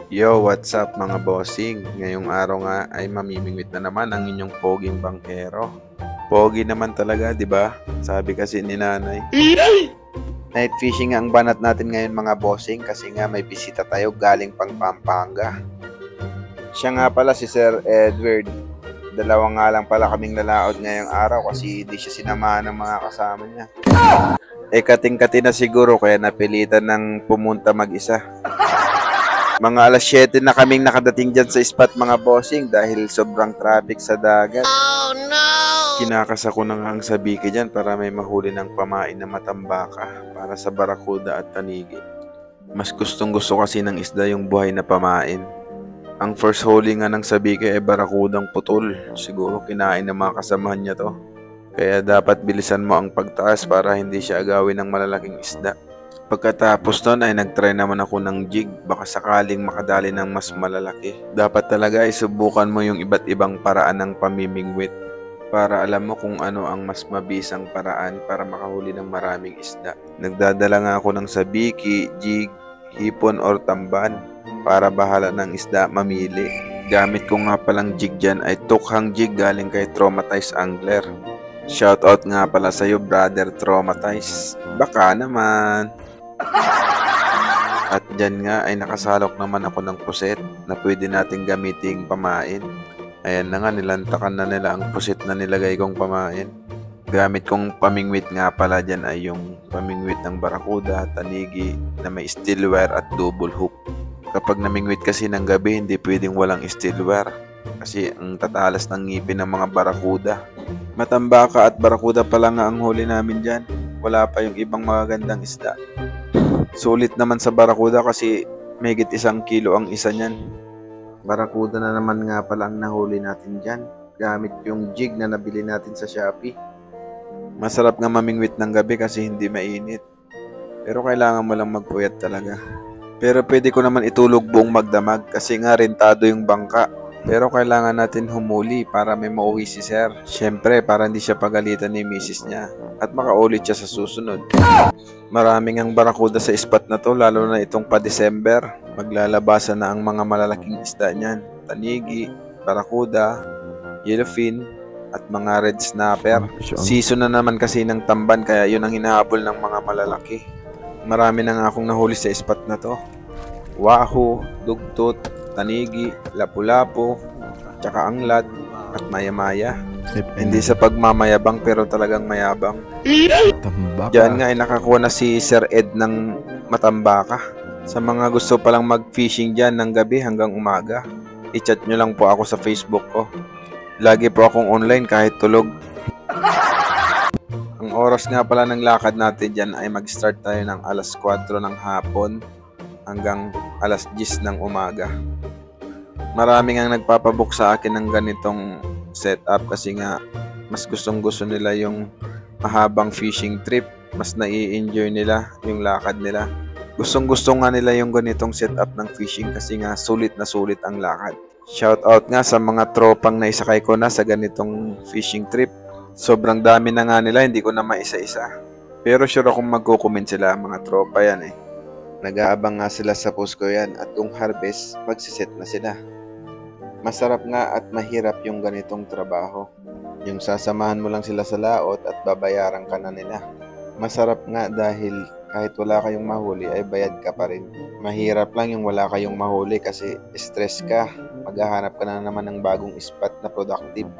Yo, what's up mga bossing? Ngayong araw nga ay mamimingwit na naman ang inyong poging bangkero. Pogi naman talaga, di ba? Sabi kasi ni nanay. Night fishing nga ang banat natin ngayon mga bossing kasi nga may bisita tayo galing pang Pampanga. Siya nga pala si Sir Edward. Dalawa nga lang pala kaming lalaot ngayong araw kasi hindi siya sinamahan ng mga kasama niya. Kating-kati na siguro kaya napilitan ng pumunta mag-isa. Mga alas 7 na kaming nakadating dyan sa spot mga bossing dahil sobrang traffic sa dagat. Oh no! Kinakas ako na nga ang sabiki dyan para may mahuli ng pamain na matambaka para sa barakuda at tanigi. Mas gustong gusto kasi ng isda yung buhay na pamain. Ang first huli nga ng sabiki ay barakudang putol. Siguro kinain ng mga kasamahan niya to. Kaya dapat bilisan mo ang pagtaas para hindi siya agawin ng malalaking isda. Pagkatapos nun ay nagtry naman ako ng jig, baka sakaling makadali ng mas malalaki. Dapat talaga ay subukan mo yung iba't ibang paraan ng pamimingwit para alam mo kung ano ang mas mabisang paraan para makahuli ng maraming isda. Nagdadala nga ako ng sabiki, jig, hipon or tamban para bahala ng isda mamili. Gamit ko nga palang jig dyan ay tukhang jig galing kay Traumatized Angler. Shoutout nga pala sa'yo brother Traumatized. Baka naman. At dyan nga ay nakasalok naman ako ng puset na pwede nating gamiting pamain. Ayan na nga, nilantakan na nila ang puset na nilagay kong pamain. Gamit kong pamingwit nga pala dyan ay yung pamingwit ng barakuda, tanigi na may steelware at double hook. Kapag namingwit kasi ng gabi, hindi pwedeng walang steelware kasi ang tatalas ng ngipin ng mga barakuda. Matambaka at barakuda pala nga ang huli namin dyan. Wala pa yung ibang magagandang isda. Sulit naman sa barakuda kasi mahigit 1 kilo ang isa niyan. Barakuda na naman nga pala ang nahuli natin dyan. Gamit yung jig na nabili natin sa Shopee. Masarap nga mamingwit ng gabi kasi hindi mainit. Pero kailangan mo lang magpuyat talaga. Pero pwede ko naman itulog buong magdamag kasi nga rentado yung bangka. Pero kailangan natin humuli para may mauwi si Sir. Siyempre, para hindi siya pagalitan ni misis niya at makaulit siya sa susunod. Maraming ang barakuda sa spot na to, lalo na itong pa-December. Maglalabasan na ang mga malalaking isda niyan. Tanigi, barakuda, yellowfin, at mga red snapper. Season na naman kasi ng tamban kaya yun ang hinahabol ng mga malalaki. Marami na nga akong nahuli sa spot na to. Wahoo, dugtot, tanigi, lapu-lapu, tsaka anglat, at maya-maya. Hindi sa pagmamayabang pero talagang mayabang. Diyan nga ay nakakuha na si Sir Ed ng matambaka. Sa mga gusto palang mag-fishing dyan ng gabi hanggang umaga, i-chat nyo lang po ako sa Facebook ko. Lagi po akong online kahit tulog. Ang oras nga pala ng lakad natin dyan ay mag-start tayo ng alas 4 ng hapon hanggang alas 10 ng umaga. Maraming ang nagpapabook sa akin ng ganitong setup kasi nga mas gustong-gusto nila yung mahabang fishing trip. Mas nai-enjoy nila yung lakad nila. Gustong-gusto nga nila yung ganitong setup ng fishing kasi nga sulit na sulit ang lakad. Shoutout nga sa mga tropang naisakay ko na sa ganitong fishing trip. Sobrang dami na nga nila, hindi ko na maisa-isa. Pero sure akong magko-comment sila, mga tropa yan eh. Nag-aabang nga sila sa post ko yan at kung harvest, magsiset na sila. Masarap nga at mahirap yung ganitong trabaho. Yung sasamahan mo lang sila sa laot at babayaran ka na nila. Masarap nga dahil kahit wala kayong mahuli ay bayad ka pa rin. Mahirap lang yung wala kayong mahuli kasi stress ka. Maghahanap ka na naman ng bagong spot na productive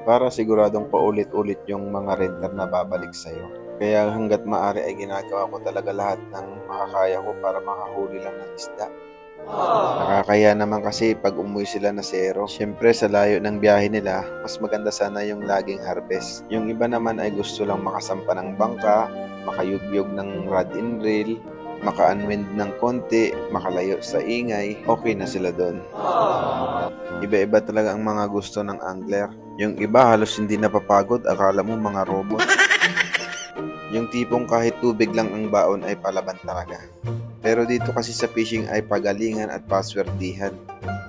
para siguradong paulit-ulit yung mga renter na babalik sa'yo. Kaya hanggat maaari ay ginagawa ko talaga lahat ng makakaya ko para makahuli lang ng isda. Nakakaya naman kasi pag umuwi sila na zero. Siyempre sa layo ng biyahe nila, mas maganda sana yung laging harvest. Yung iba naman ay gusto lang makasampa ng bangka, makayugyog ng rod and reel, maka-unwind ng konti, makalayo sa ingay, okay na sila doon. Iba-iba talaga ang mga gusto ng angler. Yung iba halos hindi napapagod, akala mo mga robot. Yung tipong kahit tubig lang ang baon ay palaban talaga. Pero dito kasi sa fishing ay pagalingan at paswertihan.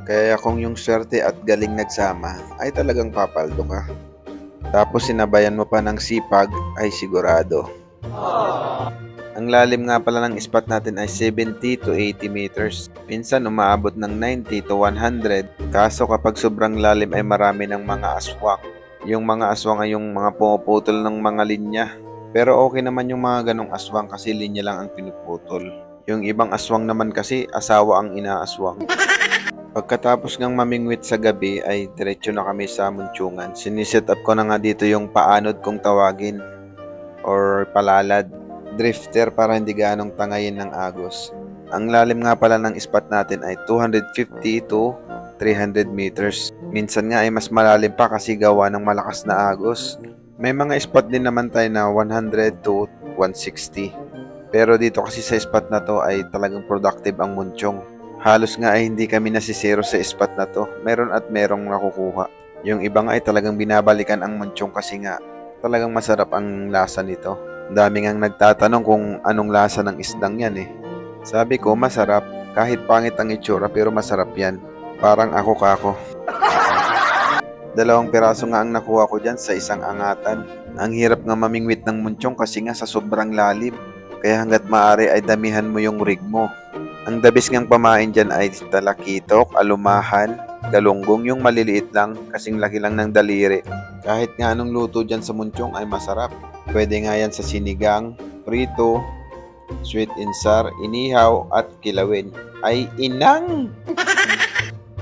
Kaya kung yung swerte at galing nagsama, ay talagang papaldo ka. Tapos sinabayan mo pa ng sipag, ay sigurado. Ang lalim nga pala ng spot natin ay 70 to 80 meters. Minsan umaabot ng 90 to 100. Kaso kapag sobrang lalim ay marami ng mga aswang. Yung mga aswang ay yung mga pumuputol ng mga linya. Pero okay naman yung mga ganong aswang kasi linya lang ang pinuputol. Yung ibang aswang naman kasi asawa ang inaaswang. Pagkatapos ngang mamingwit sa gabi ay diretso na kami sa muntyungan. Siniset up ko na nga dito yung paanod kung tawagin or palalad. Drifter para hindi ganong tangayin ng agos. Ang lalim nga pala ng spot natin ay 250 to 300 meters. Minsan nga ay mas malalim pa kasi gawa ng malakas na agos. May mga spot din naman tayo na 100 to 160. Pero dito kasi sa spot na to ay talagang productive ang muntyong. Halos nga ay hindi kami nasisero sa spot na to. Meron at merong nakukuha. Yung iba nga ay talagang binabalikan ang muntyong kasi nga talagang masarap ang lasa nito. Dami ngang nagtatanong kung anong lasa ng isdang yan eh. Sabi ko masarap, kahit pangit ang itsura pero masarap yan. Parang ako kako. 2 piraso nga ang nakuha ko dyan sa isang angatan. Ang hirap nga mamingwit ng muntyong kasi nga sa sobrang lalim. Kaya hanggat maaari ay damihan mo yung rig mo. Ang dabis ngang pamain dyan ay talakitok, alumahan, galunggong, yung maliliit lang kasing laki lang ng daliri. Kahit nga anong luto dyan sa muntyong ay masarap. Pwede nga yan sa sinigang, prito, sweet and sour, inihaw at kilawin. Ay inang!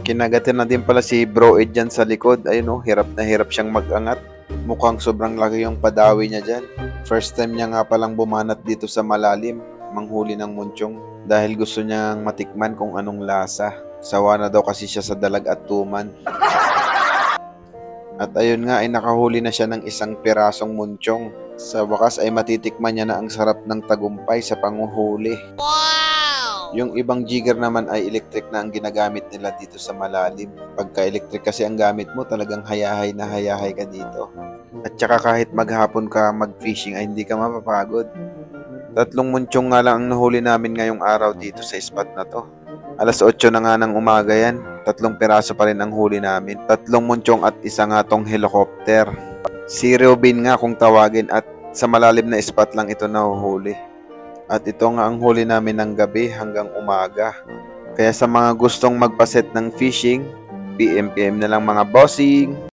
Kinagatin na din pala si Bro Ed dyan sa likod. Ayun oh, hirap na hirap siyang mag-angat. Mukhang sobrang laki yung padawi niya dyan. First time niya nga palang bumanat dito sa malalim, manghuli ng muntyong. Dahil gusto niyang matikman kung anong lasa. Sawa na daw kasi siya sa dalag at tuman. At ayun nga ay nakahuli na siya ng 1 pirasong muntyong. Sa wakas ay matitikman niya na ang sarap ng tagumpay sa panguhuli. Wow! Yung ibang jigger naman ay electric na ang ginagamit nila dito sa malalim. Pagka electric kasi ang gamit mo talagang hayahay na hayahay ka dito. At saka kahit maghapon ka mag-fishing ay hindi ka mapapagod. 3 muntyong nga lang ang nahuli namin ngayong araw dito sa spot na to. Alas 8 na nga ng umaga yan. 3 piraso pa rin ang huli namin. 3 muntyong at 1 nga tong helicopter. Zero bin nga kung tawagin at sa malalim na spot lang ito nahuhuli. At ito nga ang huli namin ng gabi hanggang umaga. Kaya sa mga gustong magpaset ng fishing, PM na lang mga bossing!